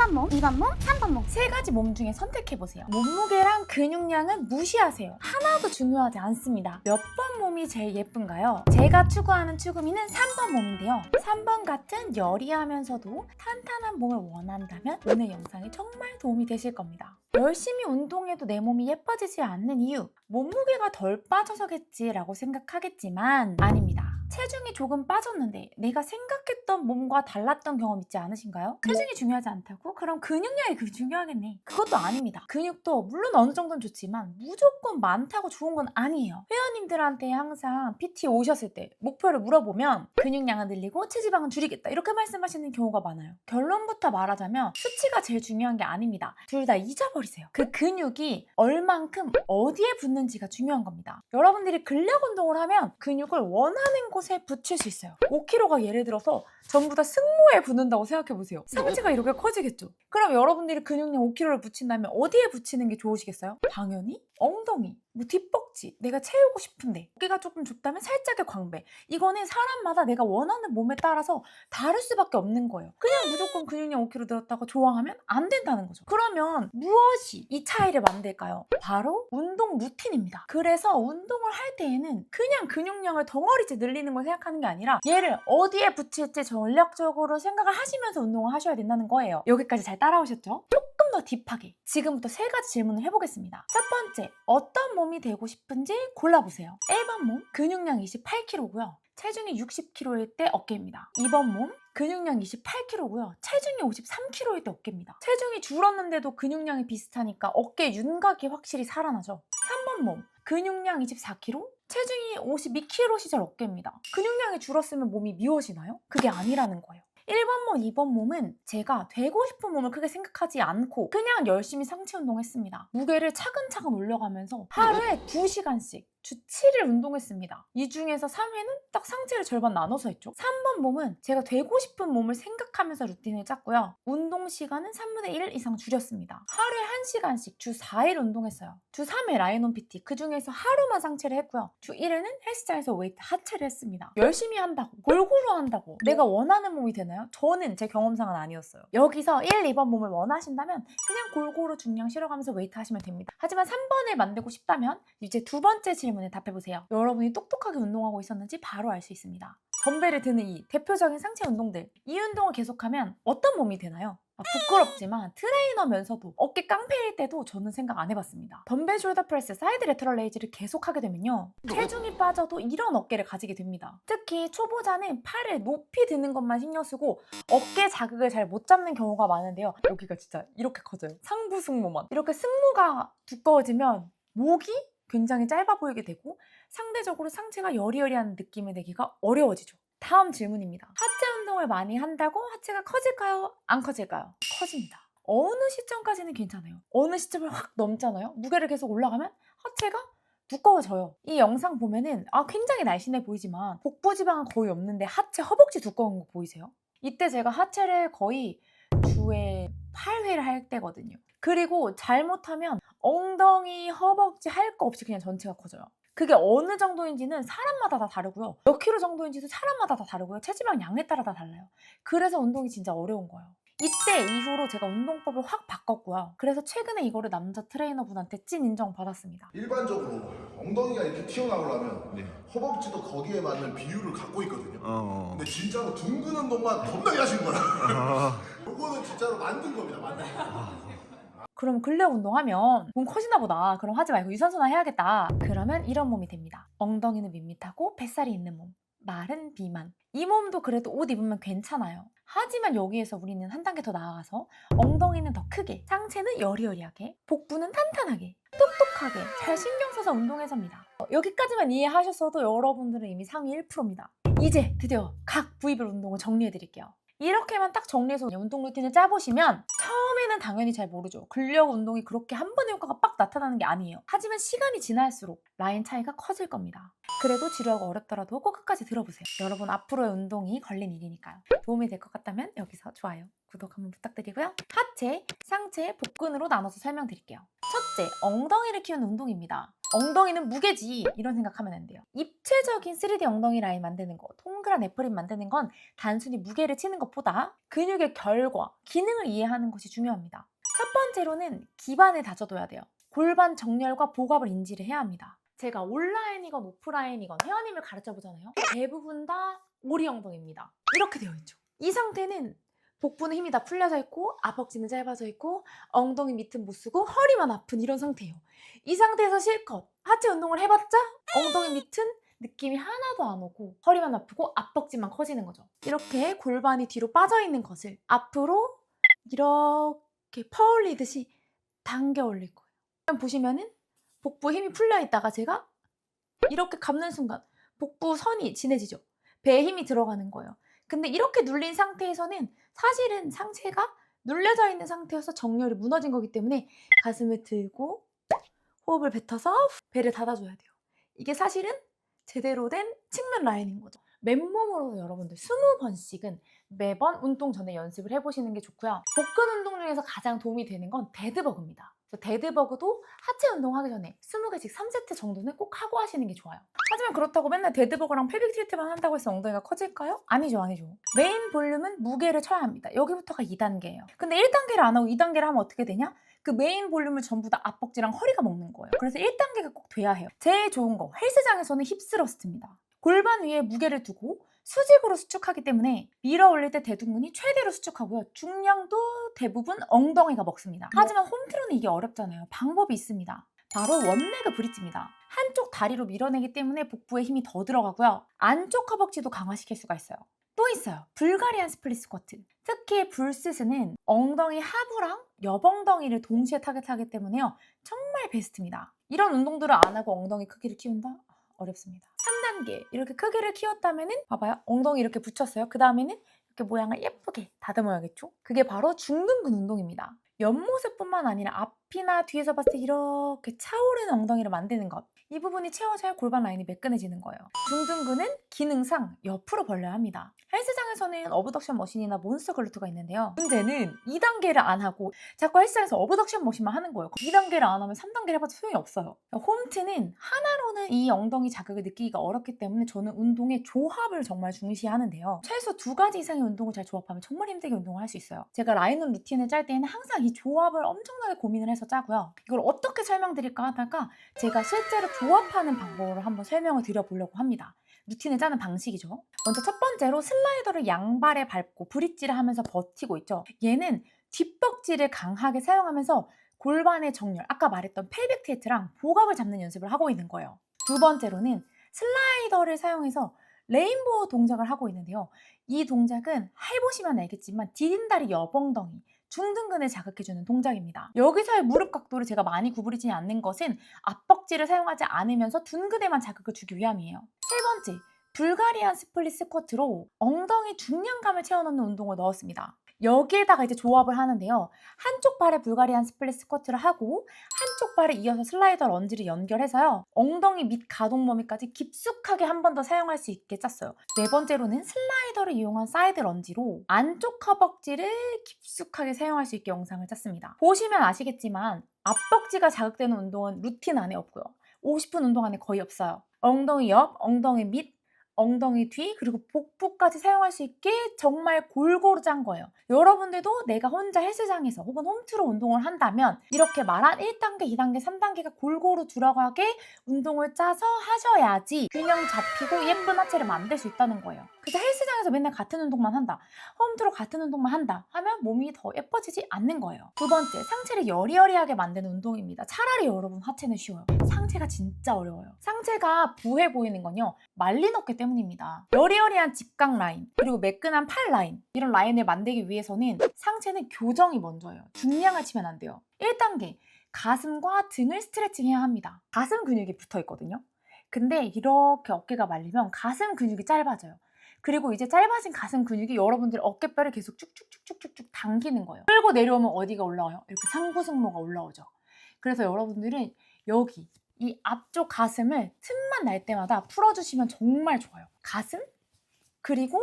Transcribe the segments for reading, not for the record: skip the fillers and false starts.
1번 몸, 2번 몸, 3번 몸. 세 가지 몸 중에 선택해보세요. 몸무게랑 근육량은 무시하세요. 하나도 중요하지 않습니다. 몇 번 몸이 제일 예쁜가요? 제가 추구하는 추구미는 3번 몸인데요. 3번 같은 여리하면서도 탄탄한 몸을 원한다면 오늘 영상이 정말 도움이 되실 겁니다. 열심히 운동해도 내 몸이 예뻐지지 않는 이유, 몸무게가 덜 빠져서겠지라고 생각하겠지만 아닙니다. 체중이 조금 빠졌는데 내가 생각했던 몸과 달랐던 경험 있지 않으신가요? 체중이 중요하지 않다고? 그럼 근육량이 중요하겠네. 그것도 아닙니다. 근육도 물론 어느 정도는 좋지만 무조건 많다고 좋은 건 아니에요. 회원님들한테 항상 PT 오셨을 때 목표를 물어보면 근육량은 늘리고 체지방은 줄이겠다 이렇게 말씀하시는 경우가 많아요. 결론부터 말하자면 수치가 제일 중요한 게 아닙니다. 둘 다 잊어버리세요. 그 근육이 얼만큼 어디에 붙는지가 중요한 겁니다. 여러분들이 근력 운동을 하면 근육을 원하는 곳에 붙일 수 있어요. 5kg가 예를 들어서 전부 다 승모에 붙는다고 생각해보세요. 상체가 이렇게 커지겠죠. 그럼 여러분들이 근육량 5kg를 붙인다면 어디에 붙이는 게 좋으시겠어요? 당연히 엉덩이, 뒷벅지, 내가 채우고 싶은데 어깨가 조금 좁다면 살짝의 광배. 이거는 사람마다 내가 원하는 몸에 따라서 다를 수밖에 없는 거예요. 그냥 무조건 근육량 5kg 늘었다고 좋아하면 안 된다는 거죠. 그러면 무엇이 이 차이를 만들까요? 바로 운동 루틴입니다. 그래서 운동을 할 때에는 그냥 근육량을 덩어리째 늘리는 걸 생각하는 게 아니라 얘를 어디에 붙일지 전략적으로 생각을 하시면서 운동을 하셔야 된다는 거예요. 여기까지 잘 따라오셨죠? 조금 더 딥하게 지금부터 세 가지 질문을 해보겠습니다. 첫 번째, 어떤 몸이 되고 싶은지 골라보세요. 1번 몸, 근육량 28kg고요. 체중이 60kg일 때 어깨입니다. 2번 몸, 근육량 28kg고요. 체중이 53kg일 때 어깨입니다. 체중이 줄었는데도 근육량이 비슷하니까 어깨 윤곽이 확실히 살아나죠. 3번 몸, 근육량 24kg, 체중이 52kg 시절 어깨입니다. 근육량이 줄었으면 몸이 미워지나요? 그게 아니라는 거예요. 1번 몸, 2번 몸은 제가 되고 싶은 몸을 크게 생각하지 않고 그냥 열심히 상체 운동했습니다. 무게를 차근차근 올려가면서 하루에 2시간씩 주 7일 운동했습니다. 이 중에서 3회는 딱 상체를 절반 나눠서 했죠. 3번 몸은 제가 되고 싶은 몸을 생각하면서 루틴을 짰고요. 운동 시간은 3분의 1 이상 줄였습니다. 하루에 1시간씩 주 4일 운동했어요. 주 3회 라이논 PT, 그 중에서 하루만 상체를 했고요. 주 1회는 헬스장에서 웨이트 하체를 했습니다. 열심히 한다고, 골고루 한다고 내가 원하는 몸이 되나요? 저는 제 경험상은 아니었어요. 여기서 1, 2번 몸을 원하신다면 그냥 골고루 중량 실어가면서 웨이트 하시면 됩니다. 하지만 3번을 만들고 싶다면 이제 두 번째 질문에 답해보세요. 여러분이 똑똑하게 운동하고 있었는지 바로 알 수 있습니다. 덤벨을 드는 이 대표적인 상체 운동들, 이 운동을 계속하면 어떤 몸이 되나요? 부끄럽지만 트레이너면서도 어깨 깡패일 때도 저는 생각 안 해봤습니다. 덤벨 숄더 프레스, 사이드 레터럴 레이즈를 계속하게 되면요, 체중이 빠져도 이런 어깨를 가지게 됩니다. 특히 초보자는 팔을 높이 드는 것만 신경 쓰고 어깨 자극을 잘 못 잡는 경우가 많은데요. 여기가 진짜 이렇게 커져요. 상부 승모만. 이렇게 승모가 두꺼워지면 목이 굉장히 짧아 보이게 되고 상대적으로 상체가 여리여리한 느낌을 내기가 어려워지죠. 다음 질문입니다. 하체 운동을 많이 한다고 하체가 커질까요? 안 커질까요? 커집니다. 어느 시점까지는 괜찮아요. 어느 시점을 확 넘잖아요. 무게를 계속 올라가면 하체가 두꺼워져요. 이 영상 보면은 굉장히 날씬해 보이지만 복부 지방은 거의 없는데 하체, 허벅지 두꺼운 거 보이세요? 이때 제가 하체를 거의 주에 8회를 할 때거든요. 그리고 잘못하면 엉덩이, 허벅지 할 거 없이 그냥 전체가 커져요. 그게 어느 정도인지는 사람마다 다 다르고요. 몇 킬로 정도인지도 사람마다 다 다르고요. 체지방 양에 따라 다 달라요. 그래서 운동이 진짜 어려운 거예요. 이때 이후로 제가 운동법을 확 바꿨고요. 그래서 최근에 이거를 남자 트레이너분한테 찐 인정받았습니다. 일반적으로 엉덩이가 이렇게 튀어나오려면 허벅지도 거기에 맞는 비율을 갖고 있거든요. 근데 진짜로 둥근 운동만 겁나게 하신 거야. 이거는 진짜로 만든 겁니다. 만든 거. 그럼 근력 운동하면 몸 커지나 보다. 그럼 하지 말고 유산소나 해야겠다. 그러면 이런 몸이 됩니다. 엉덩이는 밋밋하고 뱃살이 있는 몸, 마른 비만. 이 몸도 그래도 옷 입으면 괜찮아요. 하지만 여기에서 우리는 한 단계 더 나아가서 엉덩이는 더 크게, 상체는 여리여리하게, 복부는 탄탄하게, 똑똑하게 잘 신경 써서 운동해서입니다. 여기까지만 이해하셨어도 여러분들은 이미 상위 1%입니다. 이제 드디어 각 부위별 운동을 정리해드릴게요. 이렇게만 딱 정리해서 운동 루틴을 짜보시면 처음에 처음에는 당연히 잘 모르죠. 근력 운동이 그렇게 한 번에 효과가 빡 나타나는 게 아니에요. 하지만 시간이 지날수록 라인 차이가 커질 겁니다. 그래도 지루하고 어렵더라도 꼭 끝까지 들어보세요. 여러분 앞으로의 운동이 걸린 일이니까요. 도움이 될 것 같다면 여기서 좋아요, 구독 한번 부탁드리고요. 하체, 상체, 복근으로 나눠서 설명드릴게요. 첫째, 엉덩이를 키우는 운동입니다. 엉덩이는 무게지 이런 생각하면 안 돼요. 입체적인 3D 엉덩이 라인 만드는 거, 동그란 애플립 만드는 건 단순히 무게를 치는 것보다 근육의 결과, 기능을 이해하는 것이 중요합니다. 첫 번째로는 기반을 다져둬야 돼요. 골반 정렬과 복압을 인지를 해야 합니다. 제가 온라인이건 오프라인이건 회원님을 가르쳐 보잖아요. 대부분 다 오리 엉덩이입니다. 이렇게 되어 있죠. 이 상태는 복부는 힘이 다 풀려져 있고 앞벅지는 짧아져 있고 엉덩이 밑은 못 쓰고 허리만 아픈 이런 상태예요. 이 상태에서 실컷 하체 운동을 해봤자 엉덩이 밑은 느낌이 하나도 안 오고 허리만 아프고 앞벅지만 커지는 거죠. 이렇게 골반이 뒤로 빠져 있는 것을 앞으로 이렇게 퍼올리듯이 당겨 올릴 거예요. 그럼 보시면은 복부 힘이 풀려 있다가 제가 이렇게 감는 순간 복부 선이 진해지죠. 배에 힘이 들어가는 거예요. 근데 이렇게 눌린 상태에서는 사실은 상체가 눌려져 있는 상태여서 정렬이 무너진 거기 때문에 가슴을 들고 호흡을 뱉어서 배를 닫아줘야 돼요. 이게 사실은 제대로 된 측면 라인인 거죠. 맨몸으로 여러분들 20번씩은 매번 운동 전에 연습을 해보시는 게 좋고요. 복근 운동 중에서 가장 도움이 되는 건 데드버그입니다. 데드버그도 하체 운동하기 전에 20개씩 3세트 정도는 꼭 하고 하시는 게 좋아요. 하지만 그렇다고 맨날 데드버그랑 펠빅 틸트만 한다고 해서 엉덩이가 커질까요? 아니죠. 메인 볼륨은 무게를 쳐야 합니다. 여기부터가 2단계예요. 근데 1단계를 안 하고 2단계를 하면 어떻게 되냐? 그 메인 볼륨을 전부 다 앞벅지랑 허리가 먹는 거예요. 그래서 1단계가 꼭 돼야 해요. 제일 좋은 거, 헬스장에서는 힙스러스트입니다. 골반 위에 무게를 두고 수직으로 수축하기 때문에 밀어 올릴 때 대둔근이 최대로 수축하고요. 중량도 대부분 엉덩이가 먹습니다. 하지만 홈트로는 이게 어렵잖아요. 방법이 있습니다. 바로 원레그 브릿지입니다. 한쪽 다리로 밀어내기 때문에 복부에 힘이 더 들어가고요. 안쪽 허벅지도 강화시킬 수가 있어요. 또 있어요. 불가리안 스플릿 스쿼트. 특히 불스는 엉덩이 하부랑 옆엉덩이를 동시에 타겟하기 때문에요. 정말 베스트입니다. 이런 운동들을 안 하고 엉덩이 크기를 키운다? 어렵습니다. 3단계 이렇게 크기를 키웠다면은 봐봐요. 엉덩이 이렇게 붙였어요. 그 다음에는 이렇게 모양을 예쁘게 다듬어야겠죠? 그게 바로 중둔근 운동입니다. 옆모습뿐만 아니라 앞이나 뒤에서 봤을 때 이렇게 차오르는 엉덩이를 만드는 것. 이 부분이 채워져야 골반 라인이 매끈해지는 거예요. 중둔근은 기능상 옆으로 벌려야 합니다. 헬스장에서는 어브덕션 머신이나 몬스터 글루트가 있는데요. 문제는 2단계를 안 하고 자꾸 헬스장에서 어브덕션 머신만 하는 거예요. 2단계를 안 하면 3단계를 해봐도 소용이 없어요. 홈트는 하나로는 이 엉덩이 자극을 느끼기가 어렵기 때문에 저는 운동의 조합을 정말 중시하는데요. 최소 2가지 이상의 운동을 잘 조합하면 정말 힘들게 운동을 할 수 있어요. 제가 라인업 루틴을 짤 때는 항상 이 조합을 엄청나게 고민을 해서 짜고요. 이걸 어떻게 설명드릴까 하다가 제가 실제로 조합하는 방법을 한번 설명을 드려보려고 합니다. 루틴을 짜는 방식이죠. 먼저 첫 번째로 슬라이더를 양발에 밟고 브릿지를 하면서 버티고 있죠. 얘는 뒷벅지를 강하게 사용하면서 골반의 정렬, 아까 말했던 펠빅 틸트랑 복압을 잡는 연습을 하고 있는 거예요. 두 번째로는 슬라이더를 사용해서 레인보우 동작을 하고 있는데요. 이 동작은 해보시면 알겠지만 디딤다리 옆엉덩이, 중둔근을 자극해주는 동작입니다. 여기서의 무릎 각도를 제가 많이 구부리지 않는 것은 앞벅지를 사용하지 않으면서 둔근에만 자극을 주기 위함이에요. 세 번째, 불가리안 스플릿 스쿼트로 엉덩이 중량감을 채워넣는 운동을 넣었습니다. 여기에다가 이제 조합을 하는데요. 한쪽 발에 불가리안 스플릿 스쿼트를 하고 한쪽 발에 이어서 슬라이더 런지를 연결해서요. 엉덩이 밑 가동 범위까지 깊숙하게 한 번 더 사용할 수 있게 짰어요. 네 번째로는 슬라이더를 이용한 사이드 런지로 안쪽 허벅지를 깊숙하게 사용할 수 있게 영상을 짰습니다. 보시면 아시겠지만 앞벅지가 자극되는 운동은 루틴 안에 없고요. 50분 운동 안에 거의 없어요. 엉덩이 옆, 엉덩이 밑, 엉덩이 뒤, 그리고 복부까지 사용할 수 있게 정말 골고루 짠 거예요. 여러분들도 내가 혼자 헬스장에서 혹은 홈트로 운동을 한다면 이렇게 말한 1단계, 2단계, 3단계가 골고루 들어가게 운동을 짜서 하셔야지 균형 잡히고 예쁜 하체를 만들 수 있다는 거예요. 그래서 헬스장에서 맨날 같은 운동만 한다, 홈트로 같은 운동만 한다 하면 몸이 더 예뻐지지 않는 거예요. 두 번째, 상체를 여리여리하게 만드는 운동입니다. 차라리 여러분 하체는 쉬워요. 상체가 진짜 어려워요. 상체가 부해 보이는 건요, 말린 어깨 때문입니다. 여리여리한 직각 라인, 그리고 매끈한 팔 라인, 이런 라인을 만들기 위해서는 상체는 교정이 먼저예요. 중량을 치면 안 돼요. 1단계, 가슴과 등을 스트레칭해야 합니다. 가슴 근육이 붙어 있거든요. 근데 이렇게 어깨가 말리면 가슴 근육이 짧아져요. 그리고 이제 짧아진 가슴 근육이 여러분들 어깨뼈를 계속 쭉쭉쭉쭉쭉 당기는 거예요. 끌고 내려오면 어디가 올라와요? 이렇게 상부승모가 올라오죠. 그래서 여러분들은 여기 이 앞쪽 가슴을 틈만 날 때마다 풀어주시면 정말 좋아요. 가슴 그리고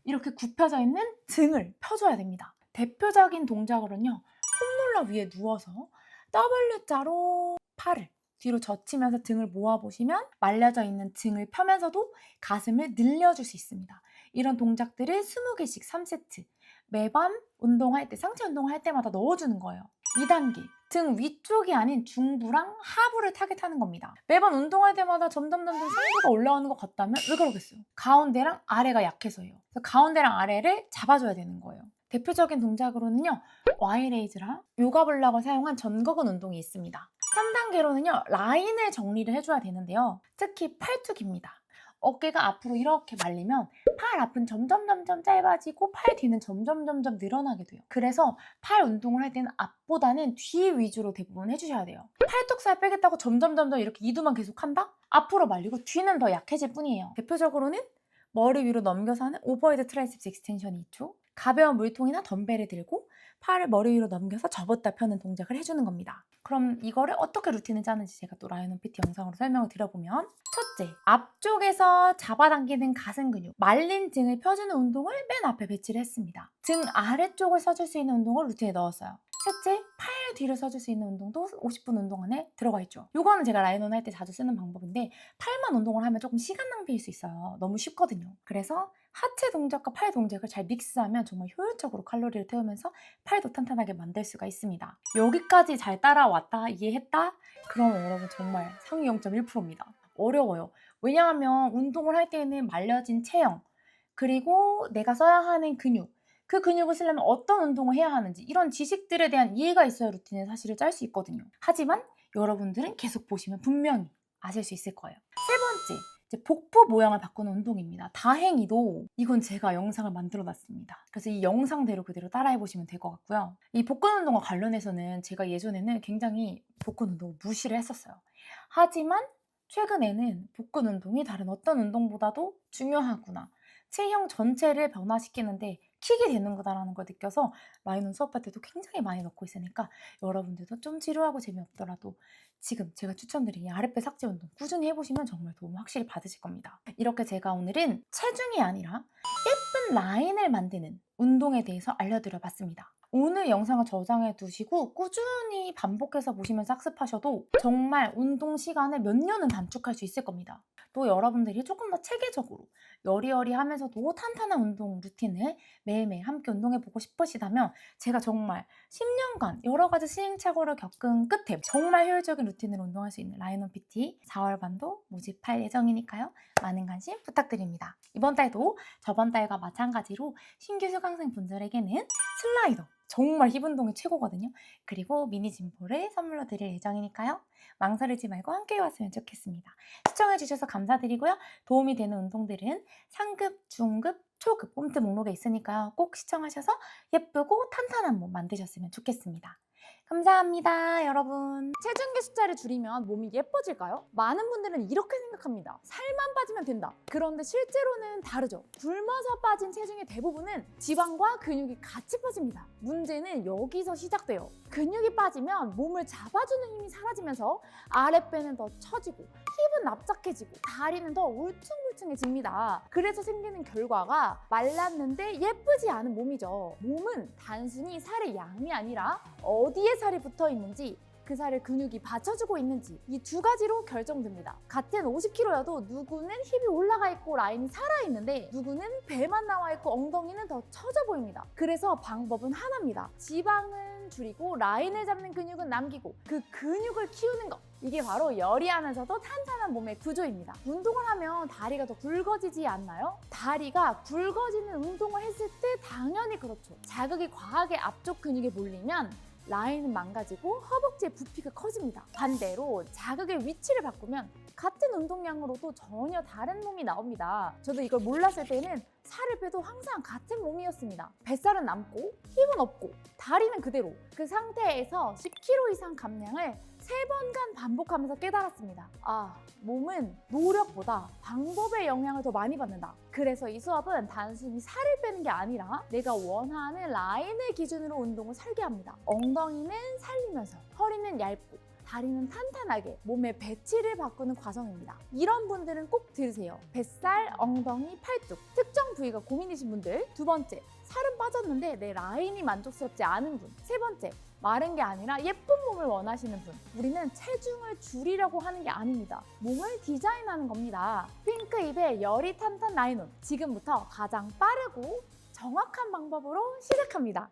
이렇게 굽혀져 있는 등을 펴줘야 됩니다. 대표적인 동작으로는요. 폼롤러 위에 누워서 W자로 팔을 뒤로 젖히면서 등을 모아보시면 말려져 있는 등을 펴면서도 가슴을 늘려줄 수 있습니다. 이런 동작들을 20개씩 3세트 매번 운동할 때, 상체 운동할 때마다 넣어주는 거예요. 2단계, 등 위쪽이 아닌 중부랑 하부를 타겟하는 겁니다. 매번 운동할 때마다 점점 상부가 올라오는 것 같다면 왜 그러겠어요? 가운데랑 아래가 약해서예요. 그래서 가운데랑 아래를 잡아줘야 되는 거예요. 대표적인 동작으로는요. Y레이즈랑 요가블락을 사용한 전거근 운동이 있습니다. 3단계로는요. 라인을 정리를 해줘야 되는데요. 특히 팔뚝입니다. 어깨가 앞으로 이렇게 말리면 팔 앞은 점점 짧아지고 팔 뒤는 점점 늘어나게 돼요. 그래서 팔 운동을 할 때는 앞보다는 뒤 위주로 대부분 해주셔야 돼요. 팔뚝살 빼겠다고 점점 이렇게 이두만 계속 한다? 앞으로 말리고 뒤는 더 약해질 뿐이에요. 대표적으로는 머리 위로 넘겨서 하는 오버헤드 트라이셉스 익스텐션이 있죠. 가벼운 물통이나 덤벨을 들고 팔을 머리 위로 넘겨서 접었다 펴는 동작을 해주는 겁니다. 그럼 이거를 어떻게 루틴을 짜는지 제가 또 라이언 PT 영상으로 설명을 드려보면 첫째, 앞쪽에서 잡아당기는 가슴 근육, 말린 등을 펴주는 운동을 맨 앞에 배치를 했습니다. 등 아래쪽을 써줄 수 있는 운동을 루틴에 넣었어요. 셋째, 팔 뒤를 써줄 수 있는 운동도 50분 운동 안에 들어가 있죠. 이거는 제가 라이언 할 때 자주 쓰는 방법인데 팔만 운동을 하면 조금 시간 낭비일 수 있어요. 너무 쉽거든요. 그래서 하체 동작과 팔 동작을 잘 믹스하면 정말 효율적으로 칼로리를 태우면서 팔도 탄탄하게 만들 수가 있습니다. 여기까지 잘 따라왔다, 이해했다? 그러면 여러분 정말 상위 0.1%입니다. 어려워요. 왜냐하면 운동을 할 때는 말려진 체형, 그리고 내가 써야 하는 근육, 그 근육을 쓰려면 어떤 운동을 해야 하는지 이런 지식들에 대한 이해가 있어야 루틴을 사실을 짤 수 있거든요. 하지만 여러분들은 계속 보시면 분명히 아실 수 있을 거예요. 세 번째, 이제 복부 모양을 바꾸는 운동입니다. 다행히도 이건 제가 영상을 만들어 놨습니다. 그래서 이 영상대로 그대로 따라해 보시면 될 것 같고요. 이 복근 운동과 관련해서는 제가 예전에는 굉장히 복근 운동을 무시를 했었어요. 하지만 최근에는 복근 운동이 다른 어떤 운동보다도 중요하구나. 체형 전체를 변화시키는데 킥이 되는 거다라는 걸 느껴서 라이논 수업할 때도 굉장히 많이 넣고 있으니까 여러분들도 좀 지루하고 재미없더라도 지금 제가 추천드린 이 아랫배 삭제 운동 꾸준히 해보시면 정말 도움 확실히 받으실 겁니다. 이렇게 제가 오늘은 체중이 아니라 예쁜 라인을 만드는 운동에 대해서 알려드려 봤습니다. 오늘 영상을 저장해 두시고 꾸준히 반복해서 보시면서 학습하셔도 정말 운동 시간을 몇 년은 단축할 수 있을 겁니다. 또 여러분들이 조금 더 체계적으로 여리여리하면서도 탄탄한 운동 루틴을 매일매일 함께 운동해보고 싶으시다면 제가 정말 10년간 여러 가지 시행착오를 겪은 끝에 정말 효율적인 루틴으로 운동할 수 있는 라이언 PT 4월반도 모집할 예정이니까요. 많은 관심 부탁드립니다. 이번 달도 저번 달과 마찬가지로 신규 수강생 분들에게는 슬라이더 정말 힙 운동이 최고거든요. 그리고 미니 짐볼을 선물로 드릴 예정이니까요. 망설이지 말고 함께 왔으면 좋겠습니다. 시청해주셔서 감사드리고요. 도움이 되는 운동들은 상급, 중급, 초급 홈트 목록에 있으니까요. 꼭 시청하셔서 예쁘고 탄탄한 몸 만드셨으면 좋겠습니다. 감사합니다, 여러분. 체중계 숫자를 줄이면 몸이 예뻐질까요? 많은 분들은 이렇게 생각합니다. 살만 빠지면 된다. 그런데 실제로는 다르죠. 굶어서 빠진 체중의 대부분은 지방과 근육이 같이 빠집니다. 문제는 여기서 시작돼요. 근육이 빠지면 몸을 잡아주는 힘이 사라지면서 아랫배는 더 처지고 힙은 납작해지고 다리는 더 울퉁불퉁해집니다. 그래서 생기는 결과가 말랐는데 예쁘지 않은 몸이죠. 몸은 단순히 살의 양이 아니라 어디에 살이 붙어 있는지, 그 살을 근육이 받쳐주고 있는지 이 두 가지로 결정됩니다. 같은 50kg여도 누구는 힙이 올라가 있고 라인이 살아있는데 누구는 배만 나와 있고 엉덩이는 더 처져 보입니다. 그래서 방법은 하나입니다. 지방은 줄이고 라인을 잡는 근육은 남기고 그 근육을 키우는 것. 이게 바로 여리하면서도 탄탄한 몸의 구조입니다. 운동을 하면 다리가 더 굵어지지 않나요? 다리가 굵어지는 운동을 했을 때 당연히 그렇죠. 자극이 과하게 앞쪽 근육에 몰리면 라인은 망가지고 허벅지의 부피가 커집니다. 반대로 자극의 위치를 바꾸면 같은 운동량으로도 전혀 다른 몸이 나옵니다. 저도 이걸 몰랐을 때는 살을 빼도 항상 같은 몸이었습니다. 뱃살은 남고 힙은 없고 다리는 그대로. 그 상태에서 10kg 이상 감량을 3번간 반복하면서 깨달았습니다. 아, 몸은 노력보다 방법의 영향을 더 많이 받는다. 그래서 이 수업은 단순히 살을 빼는 게 아니라 내가 원하는 라인을 기준으로 운동을 설계합니다. 엉덩이는 살리면서, 허리는 얇고, 다리는 탄탄하게 몸의 배치를 바꾸는 과정입니다. 이런 분들은 꼭 들으세요. 뱃살, 엉덩이, 팔뚝 특정 부위가 고민이신 분들. 2번째, 살은 빠졌는데 내 라인이 만족스럽지 않은 분. 3번째, 마른 게 아니라 예쁜 몸을 원하시는 분. 우리는 체중을 줄이려고 하는 게 아닙니다. 몸을 디자인하는 겁니다. 핑크 힙의 열이 탄탄 라인온, 지금부터 가장 빠르고 정확한 방법으로 시작합니다.